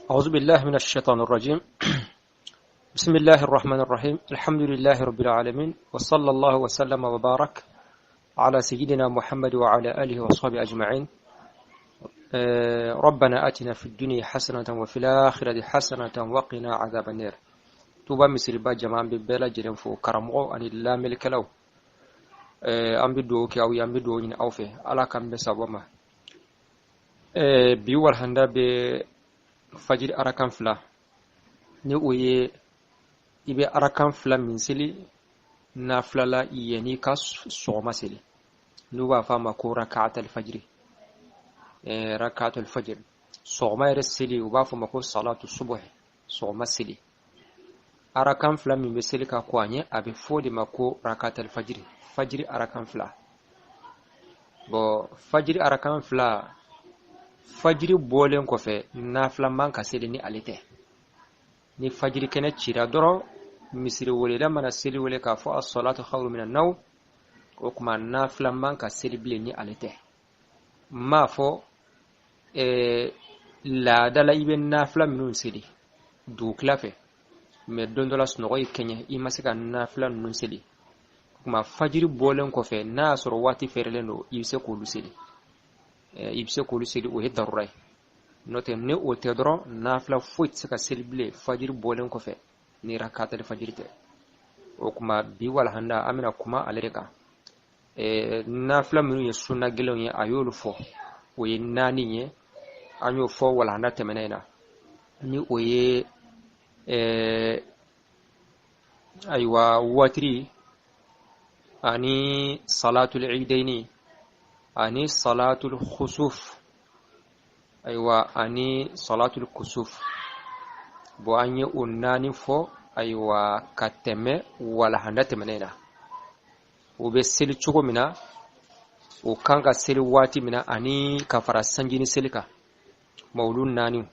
أعوذ بالله من الشيطان الرجيم. بسم الله الرحمن الرحيم. الحمد لله رب العالمين، وصلى الله وسلم وبارك على سيدنا محمد وعلى آله وصحبه أجمعين. ربنا آتنا في الدنيا حسنة وفي الآخرة حسنة وقنا عذاب النار. توبا مثل با جماعة ببلا جرم فو كرمو أن الله ملك له أم بدوك أو يم بدوين أوفي على كم بسبوما بيور هندا بفجر أركان فلا نوي ibe arakan fila min seli na filala yani ka soma seli nuba fama ko rak'atul fajr rak'atul fajr soma yare seli uba fama ko salatu subh soma seli arakan fila min be seli ka kwanye abe fodi mako rak'atul fajr arakan fila bo fajr arakan fila fajr bolen ko fe na fila man ka seli ni alite ni fajr kene cira doro misiri wole da mana seli wole ka fo as-salatu khairu min an-nawm o kuma nafila man ka seli bile ni alete ma fo la dala ibe nafila minun seli du klafe me dondola snogo ikenye imasika nafila nun seli kuma fajiri bolen ko fe na soro wati ferele no ibse ko lu seli o hedarurai note ne o tedro nafila fuit saka seli bile fajiri bolen ko fe ni rakatul fajr te o kuma bi wal handa amina kuma alereka nafila minu ye sunna gelon ye ayolu fo o ye nani ye anyo fo wal handa temenena ni o ye aywa watri ani salatul eidaini ani salatul khusuf aywa ani salatul kusuf bo anye unnani fo aywa kateme wala handa temenena ube seli chugo mina o kanga seli wati mina ani kafara sanjini selika maulun nani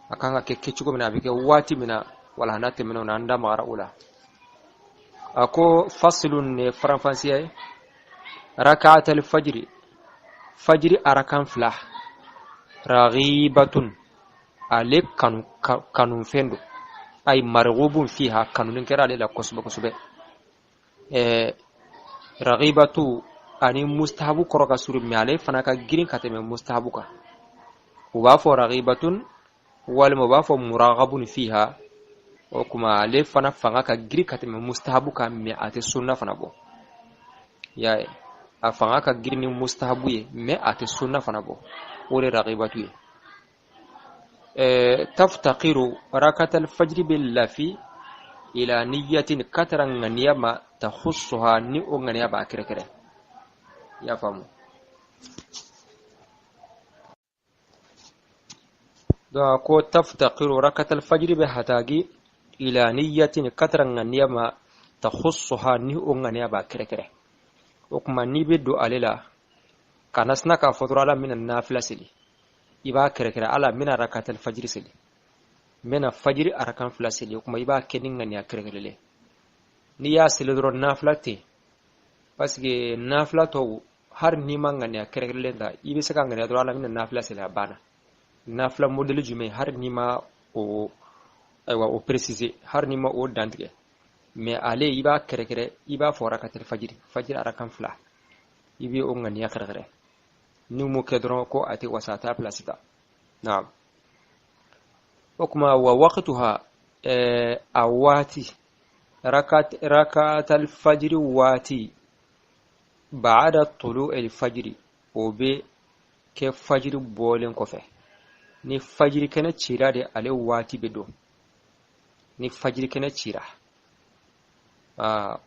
akanga keke chugo mina bike wati mina wala handa temena nanda mara ula ako faslun ne faranfansiya rak'atul fajr arakan flah raghibatun ale kanun fendo ay marghubun fiha kanun kera le la kusube raghibatu ani mustahabu koroka suru miale fana ka girin kateme mustahabu ka uba fo raghibatun wal mubafo muraghabun fiha o kuma ale fana fanga ka girin kateme mustahabu ka me ate sunna fana bo ya a fanga ka girin mustahabu ye me ate sunna fana bo wore raghibatu ye تفتقر ركعة الفجر باللافي إلى نية كترا غنيما تخصها نيو غنيما كره يا فهموا دعكو تفتقر ركعة الفجر بهتاجي إلى نية كترا غنيما تخصها نيو غنيما كره وكما نيبدو عليلا كنسنا كفطر من النافلة سلي iba kere ala mina rakatul fajr seli mina fajr arakan fla seli kuma iba kenin ngani akere le ni ya seli dro nafla te parce que nafla to har ni mangani akere le da ibe saka ngani dro ala mina nafla seli abana nafla model jume har ni ma o aywa o préciser har ni ma o dantige mais ale iba kere iba fo rakatul fajr arakan fla ibe o ngani akere نمو كدرون كو أتي وساتا بلاسيتا نعم وكما ووقتها أواتي ركعة الفجر واتي بعد طلوع الفجر وبي كيف فجر بولن كوفي ni fajiri kana cira de ale wati bedo ni fajiri kana cira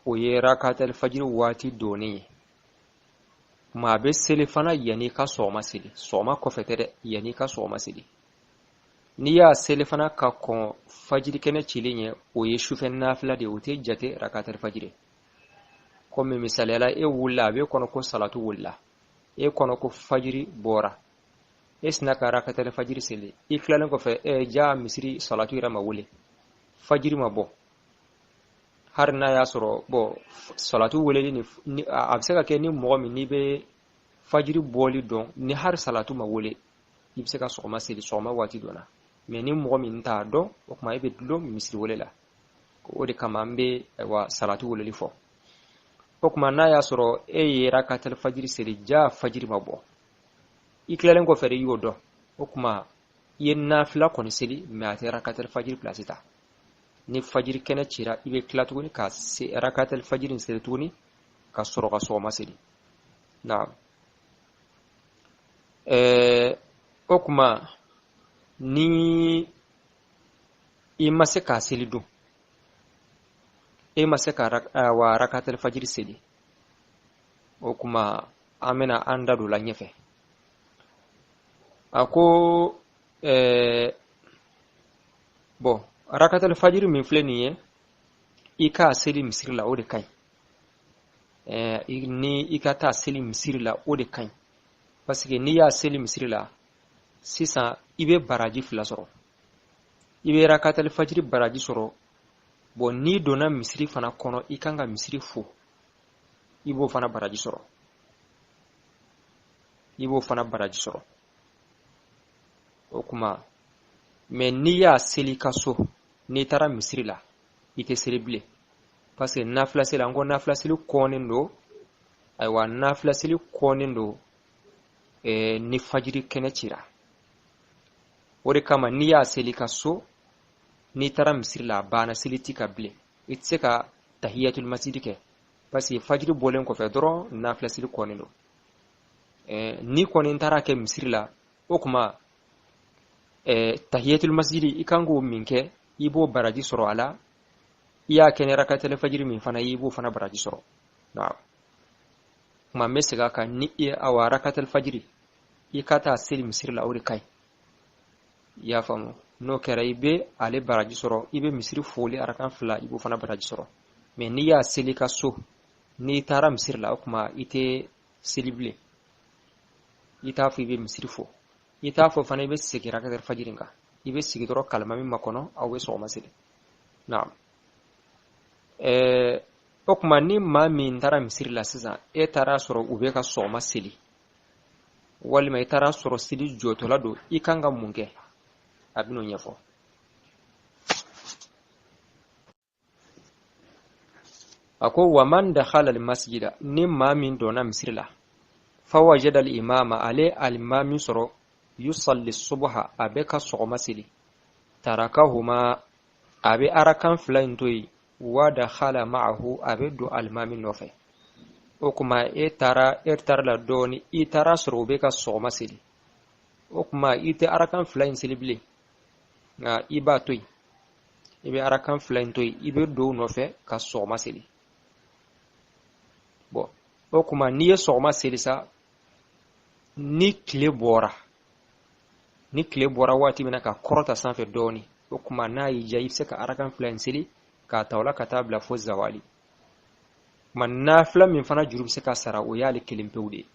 o ye rakatul fajr wati doni ma be seli fana yani ka soma seli soma ko fetere yani ka soma seli ni ya seli fana ka ko fajiri kene cilinye o ye shufen nafila de wote jate rakatul fajr ko me misale la e wulla be kono ko salatu wulla e kono ko fajiri bora esna ka rakatul fajr seli iklalen ko fe ja misri salatu ira ma wule fajiri ma bo har na ya soro bo salatu wole ni abseka ke ni mo mi ni be fajiri boli don ni har salatu ma wole ibseka so ma seli so ma wati dona mais ni mɔgɔ min t'a dɔn o kuma i bɛ dulon misiri wele la o de kama an bɛ salatu weleli fɔ o kuma n'a y'a sɔrɔ e ye rakatul fajiri seli ja fajiri ma bɔ i tilalen kɔfɛ de i y'o dɔn o kuma i ye nafila kɔni seli mais a tɛ rakatul fajiri place ta ni fajiri kɛnɛ cira i bɛ tila tuguni ka rakatul fajiri seli tuguni ka sɔrɔ ka sɔgɔma seli naam o kuma ni i ma se k'a seli dun e ma se ka rakatul fajiri seli o kuma an bɛna an da don la ɲɛfɛ a ko bon rakatul fajiri min filɛ nin ye i k'a seli misiri la o de ka ɲi ni i ka taa seli misiri la o de ka ɲi parce que n'i y'a seli misiri la sisan i bɛ baraji fila sɔrɔ i bɛ rakatul fajiri baraji sɔrɔ bon n'i donna misiri fana kɔnɔ i kan ka misiri fo i b'o fana baraji sɔrɔ o kuma mais n'i y'a seli ka so n'i taara misiri la i tɛ seli bilen parce que nafila seli an ko nafila seli kɔnnen don ayiwa nafila seli kɔnnen don ni fajiri kɛnɛ cira o de kama n'i y'a seli ka so n'i taara misiri la a banna seli t'i ka bilen i tɛ se ka tahiyatul masjid kɛ parce que fajiri bɔlen kɔfɛ dɔrɔn nafila seli kɔnnen don n'i kɔni taara kɛ misiri la o kuma tahiyatul masjid i kan k'o min kɛ i b'o baraji sɔrɔ a la i y'a kɛ ni rakatul fajiri min fana i b'o fana baraji sɔrɔ naam kuma n bɛ segin a kan ni rakatul fajiri i ka taa seli misiri la o de ka ɲi i y'a faamu n'o kɛra i bɛ ale baraji sɔrɔ i bɛ misiri foli arakan fila i b'o fana baraji sɔrɔ mais n'i y'a seli ka so n'i taara misiri la o kuma i tɛ seli bilen i t'a fɔ i bɛ misiri fo i t'a fɔ fana i bɛ segin rakatul fajiri kan i bɛ sigi dɔrɔn kalima min ma kɔnɔ aw bɛ sɔgɔma seli naam o kuma ni maa min taara misiri la sisan e taara sɔrɔ u bɛ ka sɔgɔma seli walima i taara sɔrɔ seli jɔtɔla don i kan ka mun kɛ a bɛn'o ɲɛfɔ a ko wa man dakhala al-masjida ni maa min donna misiri la fawajada al-imama ale al-imami sɔrɔ yusalli subha a bɛ ka sɔgɔma seli tarakahuma a bɛ arakan fila in to yen wa dakhala ma'ahu a bɛ don al-imami nɔfɛ o kuma e taara la dɔɔni i taara sɔrɔ u bɛ ka sɔgɔma seli o kuma i tɛ arakan fila in seli bilen nka i b'a to yen i bɛ arakan fila in to yen i bɛ don nɔfɛ ka sɔgɔma seli bon o kuma n'i ye sɔgɔma seli sa ni tile bɔra waati min na ka kɔrɔta sanfɛ dɔɔni o kuma n'a y'i diya i bɛ se ka arakan fila in seli k'a ta o la ka taa bila fo zawali kuma nafila min fana juru bɛ se ka sara o y'ale kelen pewu de ye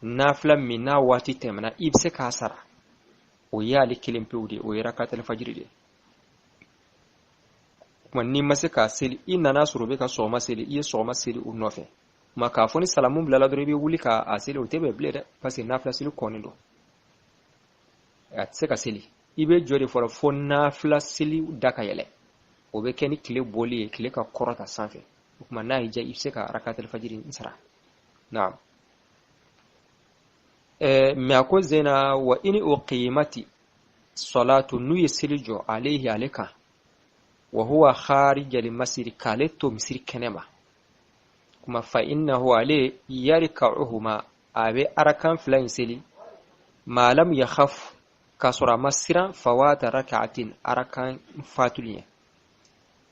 nafila min n'a waati tɛmɛna i bɛ se k'a sara o y'ale kelen pewu de ye o ye rakatul fajiri de ye kuma n'i ma se k'a seli i nana sɔrɔ u bɛ ka sɔgɔma seli i ye sɔgɔma seli u nɔfɛ kuma k'a fɔ ni salamu bilala dɔrɔn i bɛ wuli k'a seli o tɛ bɛn bilen dɛ parce que nafila seli kɔnnen don a tɛ se ka seli i bɛ jɔ de fɔlɔ fo nafila seli da ka yɛlɛ o bɛ kɛ ni tile bɔli ye tile ka kɔrɔta sanfɛ o kuma n'a y'i diya i bɛ se ka rakatul fajiri sara naam mais a ko zena wa ini uqimati salatu n'u ye seli jɔ alayhi ale kan wa huwa kharij al-masjid k'ale to misiri kɛnɛma kuma fa innahu ale yarka'uhuma a bɛ arakan fila in seli ma lam yakhaf k'a sɔrɔ a ma siran fawata raka'atin arakan fatuli ye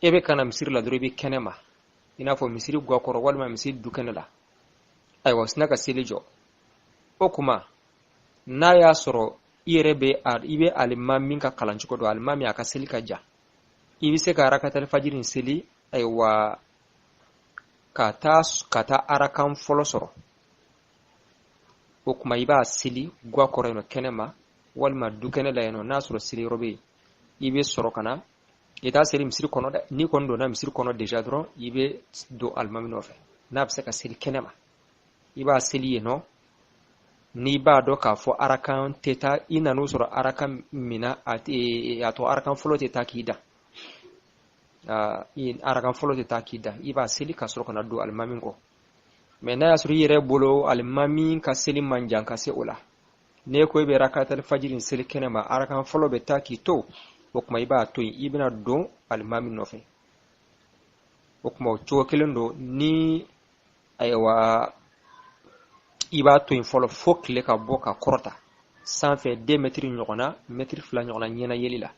e bɛ kana misiri la dɔrɔn i bɛ kɛnɛma i n'a fɔ misiri gakɔrɔ walima misiri dukɛnɛ la ayiwa sina ka seli jɔ o kuma n'a y'a sɔrɔ i bɛ alimami min ka kalancogo dɔn alimami a ka seli ka jan i bɛ se ka rakatul fajiri seli ayiwa ka taa arakan fɔlɔ sɔrɔ o kuma i b'a seli gakɔrɔ yen nɔ kɛnɛma walima dukɛnɛ la yen nɔ n'a sɔrɔ seli yɔrɔ bɛ yen i bɛ sɔrɔ ka na i t'a seli misiri kɔnɔ dɛ n'i kɔni donna misiri kɔnɔ déjà dɔrɔn i bɛ don alimami nɔfɛ n'a bɛ se ka seli kɛnɛma i b'a seli yen nɔ ni ba do ka fo arakan teta ina no sura arakan mina ati ato arakan folo teta kida in arakan folo teta kida iba seli ka soro kana do almamin ko mena ya suri yere bolo almamin ka seli manjan ka se ola ne ko be rakatal fajirin seli kenema arakan folo be taki to o kuma iba to ibina do almamin no fe o kuma to kelendo ni aywa iba to in folo fok le ka boka korota sanfɛ 2 mètres ɲɔgɔnna mètre 2 ɲɔgɔnna ɲɛna yeli la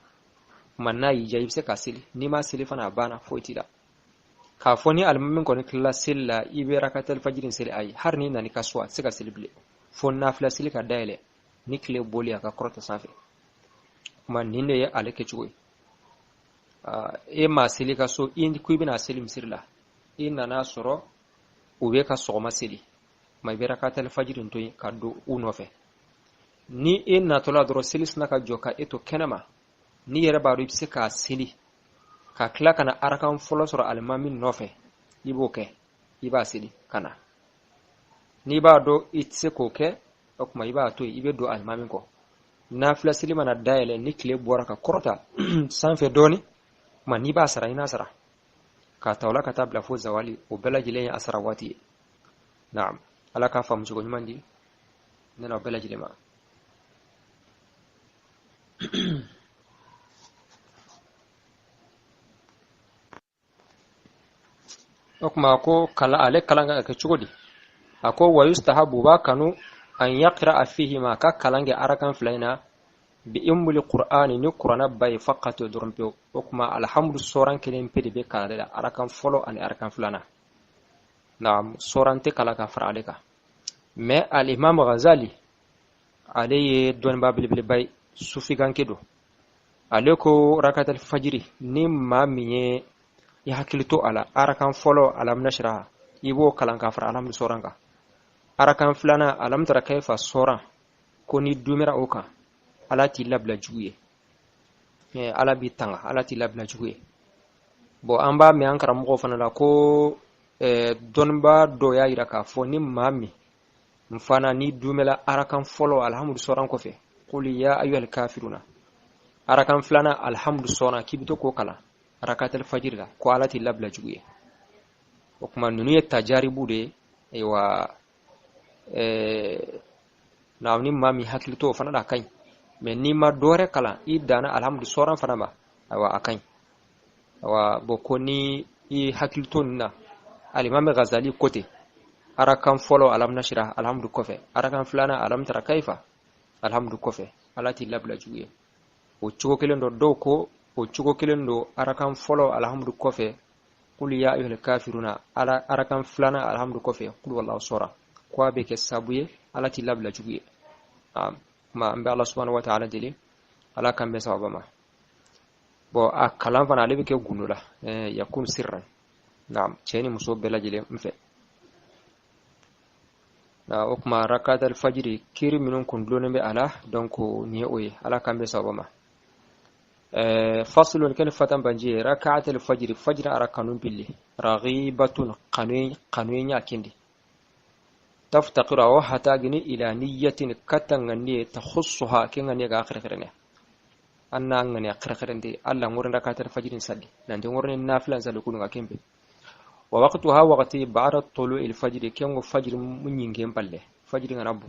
manna yi jayi se ka seli ni ma seli fana bana foiti la ka fɔ ni alimamin kɔni kila seli la i bɛ rakatal fajirin seli ayi har ni nani ka so se ka seli bile fo nafila seli ka dayɛlɛ ni kile boli a ka korota sanfɛ kuma nin de ye ale kɛcogo ye e ma seli ka so i ko i bɛna seli misiri la i nana sɔrɔ u bɛ ka sɔgɔma seli ma i bɛ rakatal fajirin to yen ka don u nɔfɛ ni e natɔla dɔrɔn seli sina ka jɔ ka e to kɛnɛma ni yɛrɛ b'a dɔn i bɛ se k'a seli ka tila ka na arakan fɔlɔ sɔrɔ alimami nɔfɛ i b'o kɛ i b'a seli ka na n'i b'a dɔn i tɛ se k'o kɛ o kuma i b'a to yen i bɛ don alimami kɔ nafila seli mana dayɛlɛ ni tile bɔra ka kɔrɔta sanfɛ dɔɔni kuma n'i b'a sara i n'a sara k'a ta o la ka taa bila fo zawali o bɛɛ lajɛlen ye a sara waati ye naam ala k'a faamu cogo ɲuman di ne n'aw bɛɛ lajɛlen ma o kuma ko ale kalan ka kɛ cogo di a ko wa yustahabu ba kanu an yaqra fihi ma ka kalan kɛ arakan fila in na bi ummul qur'ani ni qur'ana bay faqat dɔrɔn pe o kuma alhamdu soran kelen pe de bɛ kalan la arakan fɔlɔ ani arakan filanan naam soran tɛ kala ka fara ale kan mais al imam Ghazali ale ye dɔnniba belebeleba ye sufiganke don ale ko rakatal fajiri ni maa min ye i hakili to a la arakan fɔlɔ alam nashraha i b'o kalan ka fara alhamdu soran kan arakan filanan alam tara kayfa soran ko ni dumira o kan ala t'i labila jugu ye ala b'i tanga ala t'i labila jugu ye bon an b'a mɛn an karamɔgɔw fana la ko dɔnniba dɔ y'a yira k'a fɔ ni maa min mfana ni dumela arakan fɔlɔ alhamdu soran kɔfɛ qul ya ayyuhal kafiruna arakan filanan alhamdu soran k'i bɛ to k'o kalan rakatal fajiri la ko ala t'i labila jugu ye o kuma ninnu ye tajaribu de ye wa na ni maa min hakili to o fana la a ka ɲi mais n'i ma dɔwɛrɛ kalan i danna alhamdu soran fana ma ayiwa a ka ɲi ayiwa bon ko ni i hakili to nin na alimami Ghazali ko ten arakan fɔlɔ alam nashra alhamdu kɔfɛ arakan filanan alam tara kayfa alhamdu kɔfɛ ala t'i labila jugu ye o cogo kelen dɔ dɔw ko o cogo kelen do arakan fɔlɔ alhamdu kɔfɛ qul ya ayyuhal kafiruna ala arakan filanan alhamdu kɔfɛ qul wallahu sora ko a bɛ kɛ sababu ye ala t'i labila jugu ye kuma an bɛ ala subhanahu wa ta'ala deli ala kan bɛ sababa ma bon a kalan fana ale bɛ kɛ gundo la yakun sirran naam cɛ ni muso bɛɛ lajɛlen n fɛ o kuma rakatal fajiri kiri minnu kun dulonnen bɛ a la donc nin ye o ye ala kan bɛ sababa ma faslun kan fatan banji rakatal fajiri fajira ara kanun billi raghibatun qanuin yakindi taftaqiru wa hatagini ila niyyatin katangani takhussuha kengani ga akhirene anna ngani akhirende alla ngurin rakatal fajirin salli nan de ngurin nafilan salli kunu ga kembe wa waqtuha waqti ba'da tulu'il fajr kengo fajr munyingen balle fajr ngana bu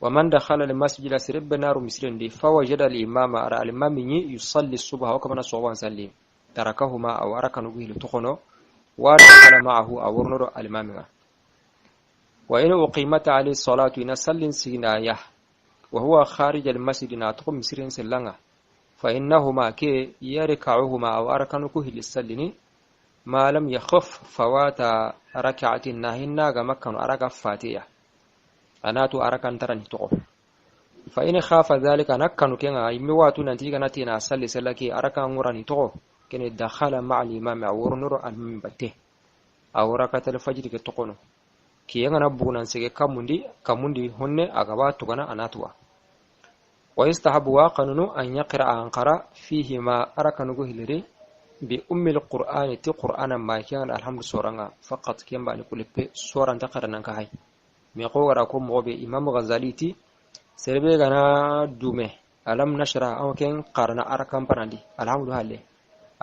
wa man dakhala al masjid sirba naru misrindi fawajada al imama ara al imami yusalli subha wa kama sawan salli tarakahuma aw arakanu bil tuqono wa dakhala ma'ahu aw nuru al imami wa in uqimata alayhi salatu ina sallin sinaya wa huwa kharij al masjid na tuqum misrin sallanga fa innahuma ke yarka'uhuma aw arakanu kuhil sallini ما لم يخف فوات ركعة ناهنا مكان أركع فاتية أناتو أركع ترني تقف فإن خاف ذلك نكن كنا يمواتو نتيجة نتينا سلي سلكي أركع مراني تقف كن دخل مع الإمام أو نور المنبته أو ركعة الفجر كتقونه كي ينبغون سجى كمندي هن أجابات تغنى أناتوا ويستحب واقنن أن يقرأ أنقرأ فيهما أركع نجوه لري بأم القرآن تي قرآن ما كان الحمد سورة فقط كيم بان كل بي سورة تقرأ نكاي ميقو راكم موبي إمام غزالي تي سربي غنا دومه ألم نشرح أو كن قارنا أركام بنادي الحمد لله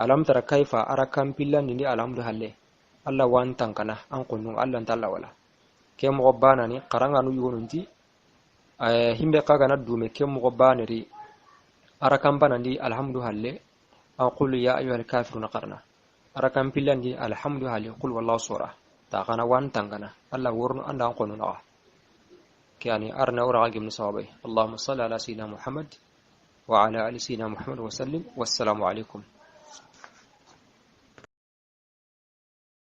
ألم ترى كيف أركام بيلا نندي الحمد لله الله وان تنكنا أنقلنا الله تعالى ولا كم غبانا ني قرنا نيونتي هم بقى دومه كم غبانا ري أركام بنادي الحمد لله أقول يا أيها الكافرون قرنا أركام بيلا نندي الحمد لله قل والله صورة تاغنا وان تنكنا الله ورن أن أنقلنا كأني أرنا ورعاق من صوابي اللهم صل على سيدنا محمد وعلى آل سيدنا محمد وسلم والسلام عليكم